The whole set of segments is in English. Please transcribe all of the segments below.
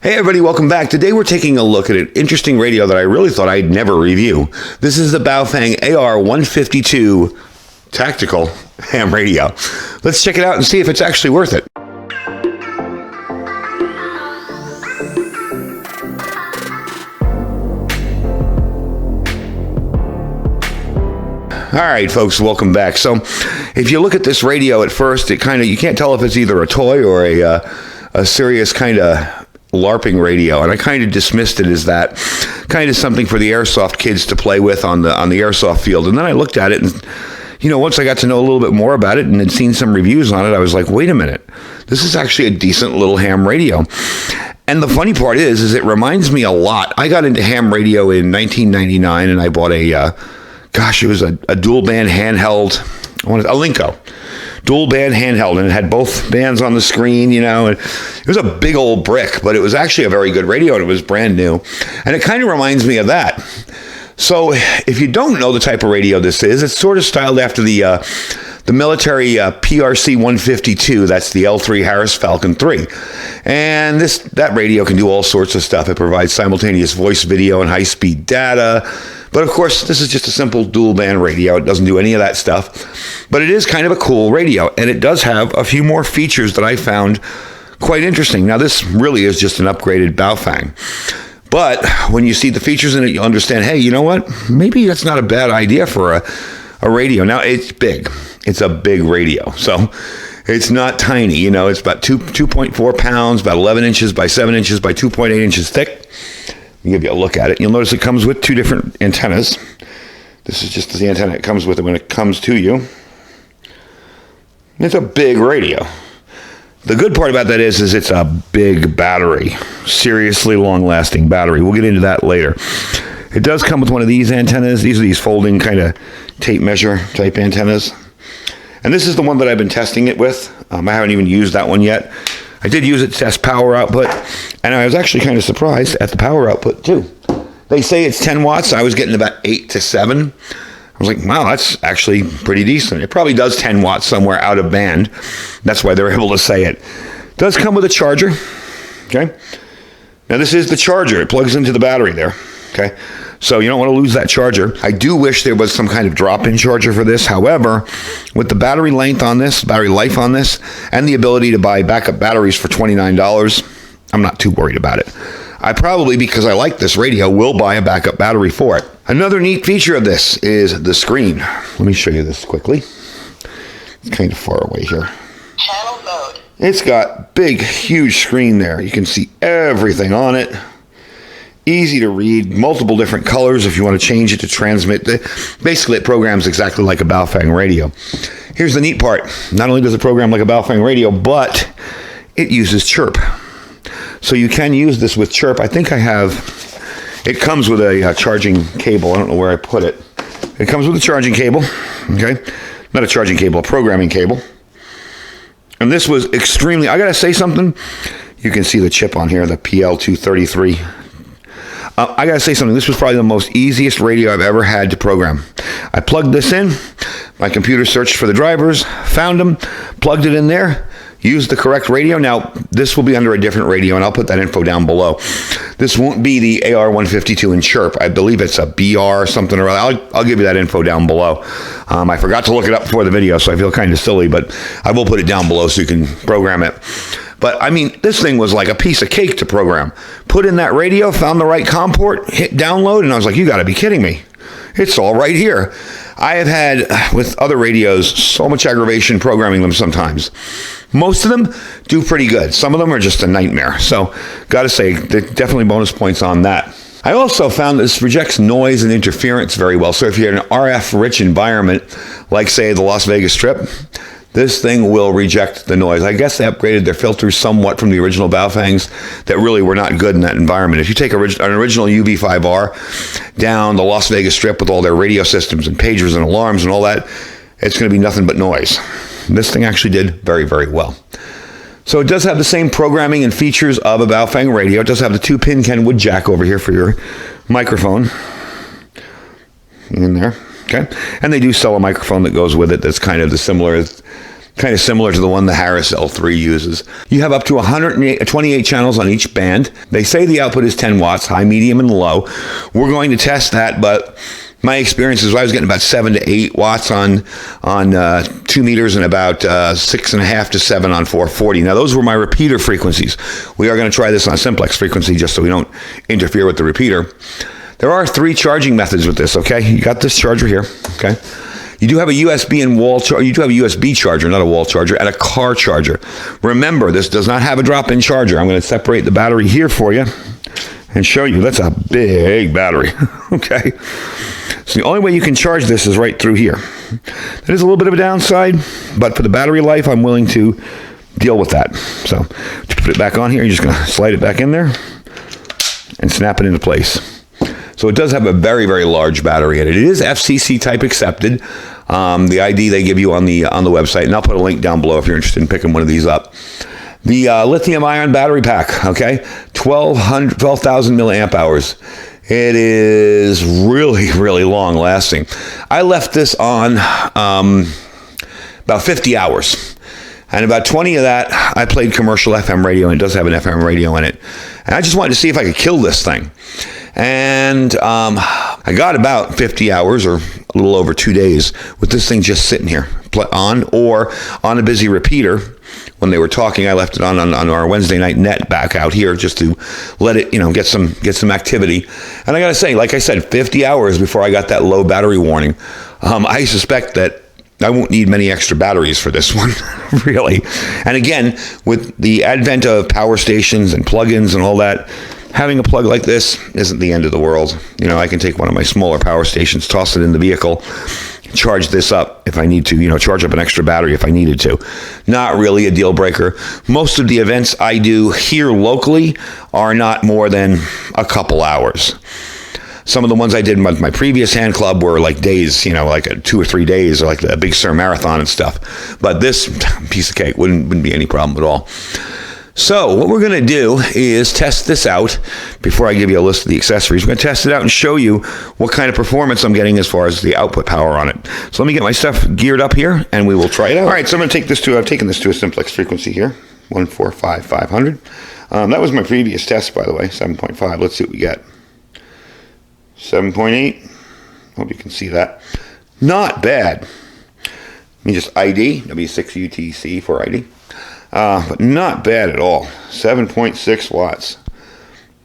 Hey everybody, welcome back. Today we're taking a look at an interesting radio that I really thought I'd never review. This is the Baofeng AR-152 Tactical Ham Radio. Let's check it out and see if it's actually worth it. All right, folks, welcome back. So if you look at this radio at first, you can't tell if it's either a toy or a serious kind of LARPing radio, and I kind of dismissed it as that kind of something for the airsoft kids to play with on the airsoft field. And then I looked at it, and once I got to know a little bit more about it and had seen some reviews on it, I was like, wait a minute, this is actually a decent little ham radio. And the funny part is it reminds me a lot. I got into ham radio in 1999, and I bought it was a dual band handheld, a Linko. Dual band handheld, and it had both bands on the screen, and it was a big old brick, but it was actually a very good radio, and it was brand new, and it kind of reminds me of that. So if you don't know the type of radio this is, it's sort of styled after the military PRC 152. That's the L3 Harris Falcon 3, and that radio can do all sorts of stuff. It provides simultaneous voice, video, and high-speed data. But of course, this is just a simple dual band radio. It doesn't do any of that stuff. But it is kind of a cool radio, and it does have a few more features that I found quite interesting. Now, this really is just an upgraded Baofeng. But when you see the features in it, you'll understand, hey, you know what? Maybe that's not a bad idea for a radio. Now, it's big. It's a big radio. So it's not tiny. It's about 2.4 pounds, about 11 inches by 7 inches by 2.8 inches thick. I'll give you a look at it. You'll notice it comes with two different antennas. This is just the antenna it comes with it when it comes to you. It's a big radio. The good part about that is it's a big battery. Seriously long-lasting battery. We'll get into that later. It does come with one of these antennas. These are these folding kind of tape measure type antennas. And this is the one that I've been testing it with. I haven't even used that one yet. I did use it to test power output, and I was actually kind of surprised at the power output too. They say it's 10 watts. I was getting about 8 to 7. I was like, wow, that's actually pretty decent. It probably does 10 watts somewhere out of band. That's why they're able to say it. It does come with a charger. Okay. Now this is the charger. It plugs into the battery there. Okay. So you don't want to lose that charger. I do wish there was some kind of drop-in charger for this. However, with the battery length on this, battery life on this, and the ability to buy backup batteries for $29, I'm not too worried about it. I probably, because I like this radio, will buy a backup battery for it. Another neat feature of this is the screen. Let me show you this quickly. It's kind of far away here. Channel mode. It's got big, huge screen there. You can see everything on it. Easy to read, multiple different colors if you want to change it to transmit. Basically, it programs exactly like a Baofeng radio. Here's the neat part. Not only does it program like a Baofeng radio, but it uses Chirp. So you can use this with Chirp. I think I have, it comes with a charging cable. I don't know where I put it. It comes with a charging cable, okay? Not a charging cable, a programming cable. And this was extremely, I got to say something. You can see the chip on here, the PL233. I got to say something. This was probably the most easiest radio I've ever had to program. I plugged this in. My computer searched for the drivers, found them, plugged it in there, used the correct radio. Now, this will be under a different radio, and I'll put that info down below. This won't be the AR-152 in Chirp. I believe it's a BR something or other. I'll give you that info down below. I forgot to look it up before the video, so I feel kind of silly, but I will put it down below so you can program it. But, I mean, this thing was like a piece of cake to program. Put in that radio, found the right COM port, hit download, and I was like, you got to be kidding me. It's all right here. I have had, with other radios, so much aggravation programming them sometimes. Most of them do pretty good. Some of them are just a nightmare. So, got to say, definitely bonus points on that. I also found this rejects noise and interference very well. So if you're in an RF-rich environment, like, say, the Las Vegas Strip, this thing will reject the noise. I guess they upgraded their filters somewhat from the original Baofengs that really were not good in that environment. If you take an original UV5R down the Las Vegas Strip with all their radio systems and pagers and alarms and all that, it's going to be nothing but noise. This thing actually did very, very well. So it does have the same programming and features of a Baofeng radio. It does have the 2-pin Kenwood jack over here for your microphone in there. Okay, and they do sell a microphone that goes with it that's kind of the kind of similar to the one the Harris L3 uses. You have up to 128 channels on each band. They say the output is 10 watts, high, medium, and low. We're going to test that, but my experience is I was getting about 7 to 8 watts on 2 meters and about 6.5 to 7 on 440. Now, those were my repeater frequencies. We are going to try this on simplex frequency just so we don't interfere with the repeater. There are 3 charging methods with this, okay? You got this charger here, okay? You do have a USB and wall charger. You do have a USB charger, not a wall charger, and a car charger. Remember, this does not have a drop-in charger. I'm going to separate the battery here for you and show you. That's a big battery, okay? So the only way you can charge this is right through here. That is a little bit of a downside, but for the battery life, I'm willing to deal with that. So to put it back on here, you're just going to slide it back in there and snap it into place. So it does have a very, very large battery in it. It is FCC type accepted. The ID they give you on the website, and I'll put a link down below if you're interested in picking one of these up. The lithium-ion battery pack, okay, 12,000 milliamp hours. It is really, really long-lasting. I left this on about 50 hours. And about 20 of that, I played commercial FM radio, and it does have an FM radio in it. And I just wanted to see if I could kill this thing. And I got about 50 hours or a little over 2 days with this thing just sitting here on or on a busy repeater. When they were talking, I left it on our Wednesday night net back out here just to let it, get some activity. And I got to say, like I said, 50 hours before I got that low battery warning. I suspect that I won't need many extra batteries for this one, really. And again, with the advent of power stations and plugins and all that, having a plug like this isn't the end of the world. I can take one of my smaller power stations, toss it in the vehicle, charge this up if I need to, charge up an extra battery if I needed to. Not really a deal breaker. Most of the events I do here locally are not more than a couple hours. Some of the ones I did with my previous hand club were like days, like 2 or 3 days, or like the Big Sur Marathon and stuff. But this piece of cake wouldn't be any problem at all. So what we're going to do is test this out. Before I give you a list of the accessories, we're going to test it out and show you what kind of performance I'm getting as far as the output power on it. So let me get my stuff geared up here, and we will try it out. All right, so I'm going to I've taken this to a simplex frequency here, 145,500. That was my previous test, by the way, 7.5. Let's see what we get. 7.8. Hope you can see that. Not bad. Let me just ID, W6UTC for ID. But not bad at all. 7.6 watts.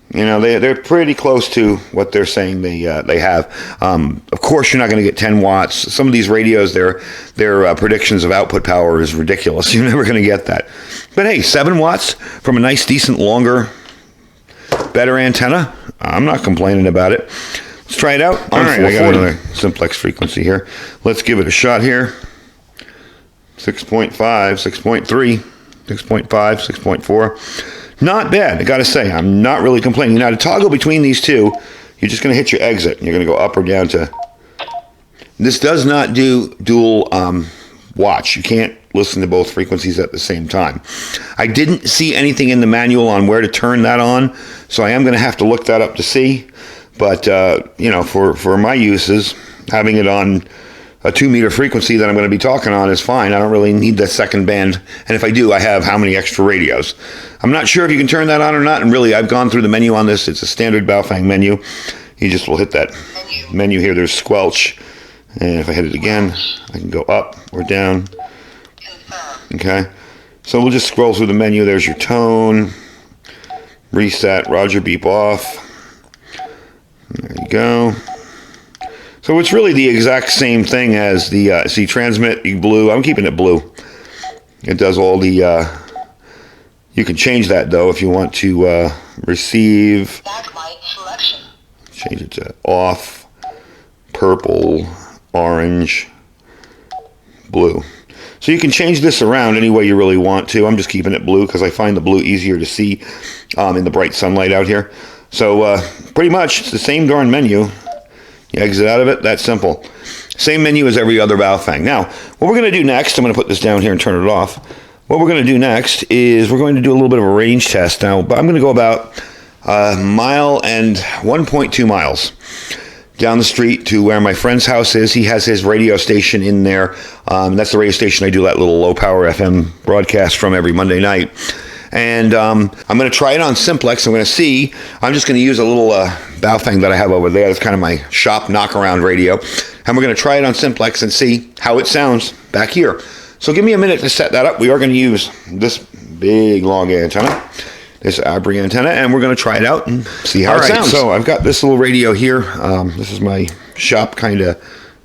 They're pretty close to what they're saying they have. Of course, you're not going to get 10 watts. Some of these radios, their predictions of output power is ridiculous. You're never going to get that. But hey, 7 watts from a nice, decent, longer, better antenna. I'm not complaining about it. Let's try it out. All right, I got another simplex frequency here. Let's give it a shot here. 6.5, 6.3, 6.5, 6.4. Not bad, I got to say. I'm not really complaining. Now, to toggle between these two, you're just going to hit your exit. You're going to go up or down to... This does not do dual watch. You can't listen to both frequencies at the same time. I didn't see anything in the manual on where to turn that on, so I am going to have to look that up to see. But, for my uses, having it on a 2 meter frequency that I'm going to be talking on is fine. I don't really need that second band. And if I do, I have how many extra radios. I'm not sure if you can turn that on or not. And really, I've gone through the menu on this. It's a standard Baofeng menu. You just will hit that menu here. There's squelch. And if I hit it again, I can go up or down. Okay. So we'll just scroll through the menu. There's your tone. Reset. Roger, beep off. There you go. So it's really the exact same thing as the, transmit, blue. I'm keeping it blue. It does all the, you can change that though if you want to receive. Backlight selection. Change it to off, purple, orange, blue. So you can change this around any way you really want to. I'm just keeping it blue because I find the blue easier to see in the bright sunlight out here. So pretty much it's the same darn menu. You exit out of it, that's simple. Same menu as every other Baofeng. Now, what we're going to do next, I'm going to put this down here and turn it off. What we're going to do next is we're going to do a little bit of a range test. Now, I'm going to go about a mile and 1.2 miles. down the street to where my friend's house is. He has his radio station in there. That's the radio station I do that little low-power FM broadcast from every Monday night. And I'm going to try it on Simplex. I'm going to see. I'm just going to use a little Baofeng that I have over there. That's kind of my shop knock-around radio. And we're going to try it on Simplex and see how it sounds back here. So give me a minute to set that up. We are going to use this big, long antenna, this Abri antenna, and we're going to try it out and see how it sounds. So I've got this little radio here. This is my shop kind of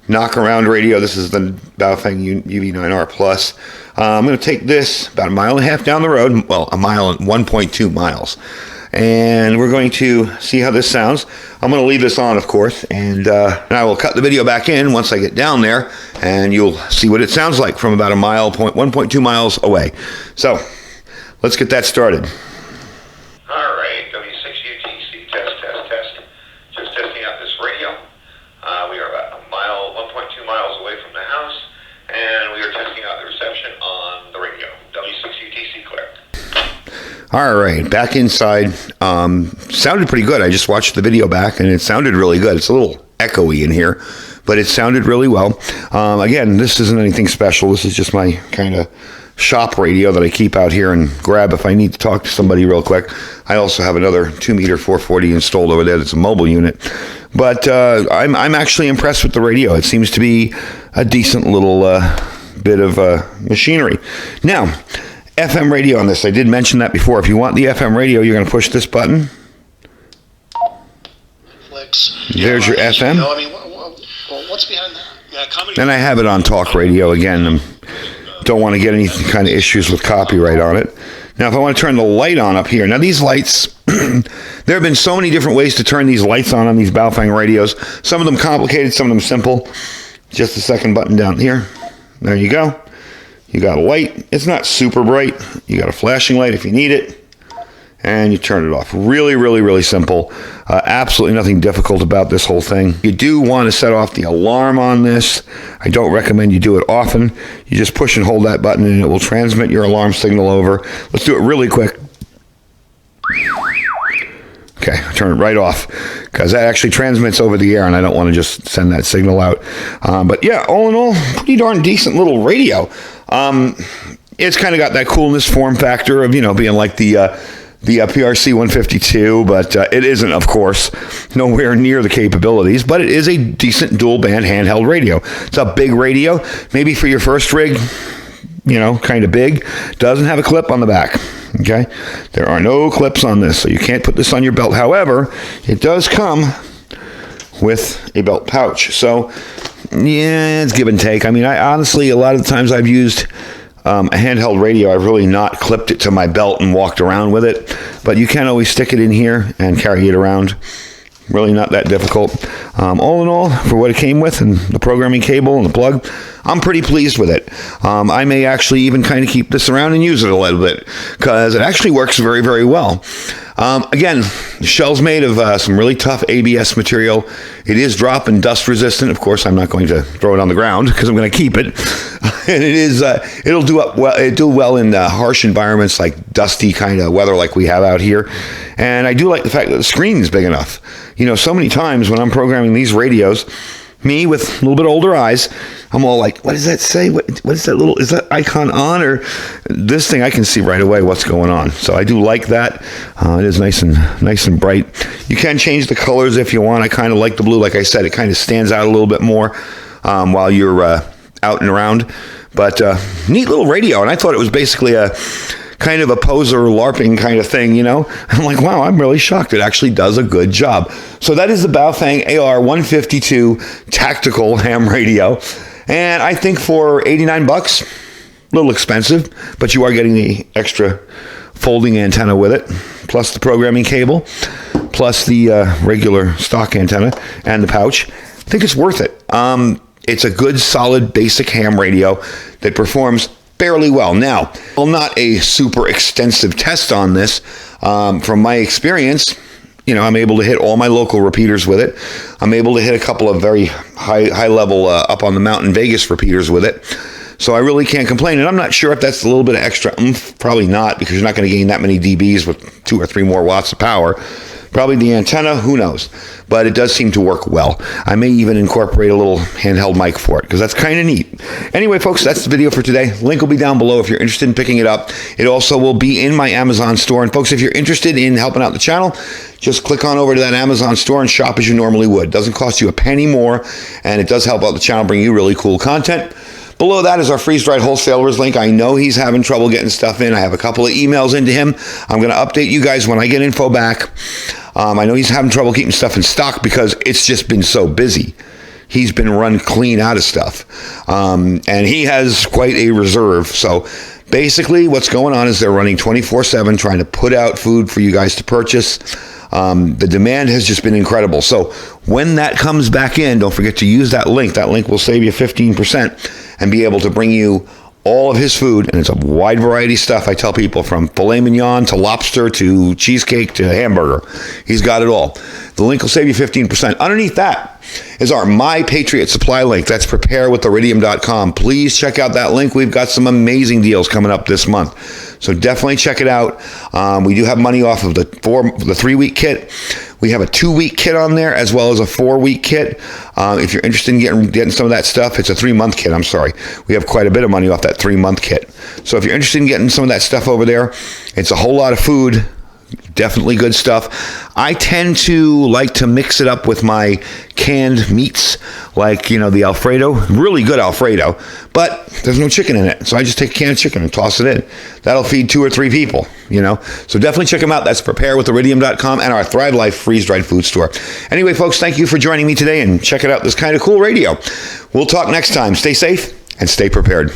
knock-around radio. This is the Baofeng UV9R Plus. I'm going to take this about 1.5 miles down the road, well, 1.2 miles, and we're going to see how this sounds. I'm going to leave this on, of course, and I will cut the video back in once I get down there, and you'll see what it sounds like from about 1.2 miles away. So let's get that started. All right, W6UTC, test. Just testing out this radio. We are about 1.2 miles away from the house, and we are testing out the reception on the radio. W6UTC clear. All right, back inside. Sounded pretty good. I just watched the video back, and it sounded really good. It's a little echoey in here, but it sounded really well. Again, this isn't anything special. This is just my kind of shop radio that I keep out here and grab if I need to talk to somebody real quick. I also have another 2-meter 440 installed over there that's a mobile unit. But I'm actually impressed with the radio. It seems to be a decent little bit of machinery. Now, FM radio on this. I did mention that before. If you want the FM radio, you're going to push this button. There's your FM. No, I mean, what's behind that? Yeah, then I have it on talk radio again. Don't want to get any kind of issues with copyright on it. Now, if I want to turn the light on up here. Now, these lights, there have been so many different ways to turn these lights on these Baofeng radios. Some of them complicated, some of them simple. Just the second button down here. There you go. You got a light. It's not super bright. You got a flashing light if you need it. And you turn it off. Really, really, really simple. Absolutely nothing difficult about this whole thing. You do want to set off the alarm on this. I don't recommend you do it often. You just push and hold that button and it will transmit your alarm signal over. Let's do it really quick. Okay, turn it right off because that actually transmits over the air and I don't want to just send that signal out. But yeah, all in all, pretty darn decent little radio. It's kind of got that coolness form factor of, being like the PRC 152, but it isn't, of course, nowhere near the capabilities, but it is a decent dual band handheld radio. It's a big radio, maybe for your first rig, kind of big. Doesn't have a clip on the back, okay? There are no clips on this, so you can't put this on your belt. However, it does come with a belt pouch, so yeah, it's give and take. I mean, I honestly, a lot of the times I've used a handheld radio, I've really not clipped it to my belt and walked around with it, but you can always stick it in here and carry it around. Really not that difficult. All in all, for what it came with and the programming cable and the plug, I'm pretty pleased with it. I may actually even kind of keep this around and use it a little bit because it actually works very, very well. Again, the shell's made of some really tough ABS material. It is drop and dust resistant. Of course, I'm not going to throw it on the ground because I'm going to keep it. And it is, it'll do well in harsh environments like dusty kind of weather like we have out here. And I do like the fact that the screen is big enough. So many times when I'm programming these radios, me with a little bit older eyes, I'm all like, what does that say? What is that is that icon on? Or this thing, I can see right away what's going on. So I do like that. It is nice and bright. You can change the colors if you want. I kind of like the blue. Like I said, it kind of stands out a little bit more while you're out and around. But neat little radio. And I thought it was basically a kind of a poser LARPing kind of thing, I'm like, wow, I'm really shocked. It actually does a good job. So that is the Baofeng AR152 tactical ham radio. And I think for $89, a little expensive, but you are getting the extra folding antenna with it, plus the programming cable, plus the regular stock antenna and the pouch. I think it's worth it. It's a good, solid, basic ham radio that performs fairly well. Now, well, not a super extensive test on this. From my experience, I'm able to hit all my local repeaters with it. I'm able to hit a couple of very high level up on the mountain Vegas repeaters with it. So I really can't complain. And I'm not sure if that's a little bit of extra oomph. Probably not, because you're not going to gain that many dBs with 2 or 3 more watts of power. Probably the antenna, who knows? But it does seem to work well. I may even incorporate a little handheld mic for it, because that's kind of neat. Anyway, folks, that's the video for today. Link will be down below if you're interested in picking it up. It also will be in my Amazon store. And folks, if you're interested in helping out the channel, just click on over to that Amazon store and shop as you normally would. It doesn't cost you a penny more, and it does help out the channel, bring you really cool content. Below that is our freeze-dried wholesalers link. I know he's having trouble getting stuff in. I have a couple of emails into him. I'm going to update you guys when I get info back. I know he's having trouble keeping stuff in stock because it's just been so busy. He's been run clean out of stuff. And he has quite a reserve. So basically what's going on is they're running 24/7 trying to put out food for you guys to purchase. The demand has just been incredible. So when that comes back in, don't forget to use that link. That link will save you 15% and be able to bring you all of his food. And it's a wide variety of stuff. I tell people, from filet mignon to lobster to cheesecake to hamburger. He's got it all. The link will save you 15%. Underneath that is our My Patriot Supply link. That's preparewithiridium.com. Please check out that link. We've got some amazing deals coming up this month. So definitely check it out. We do have money off of the 3-week kit. We have a 2-week kit on there, as well as a 4-week kit. If you're interested in getting some of that stuff, it's a 3-month kit. I'm sorry. We have quite a bit of money off that 3-month kit. So if you're interested in getting some of that stuff over there, it's a whole lot of food. Definitely good stuff. I tend to like to mix it up with my canned meats, like, the Alfredo. Really good Alfredo, but there's no chicken in it. So I just take canned chicken and toss it in. That'll feed 2 or 3 people, So definitely check them out. That's preparewithiridium.com and our Thrive Life freeze-dried food store. Anyway, folks, thank you for joining me today, and check it out. This kind of cool radio. We'll talk next time. Stay safe and stay prepared.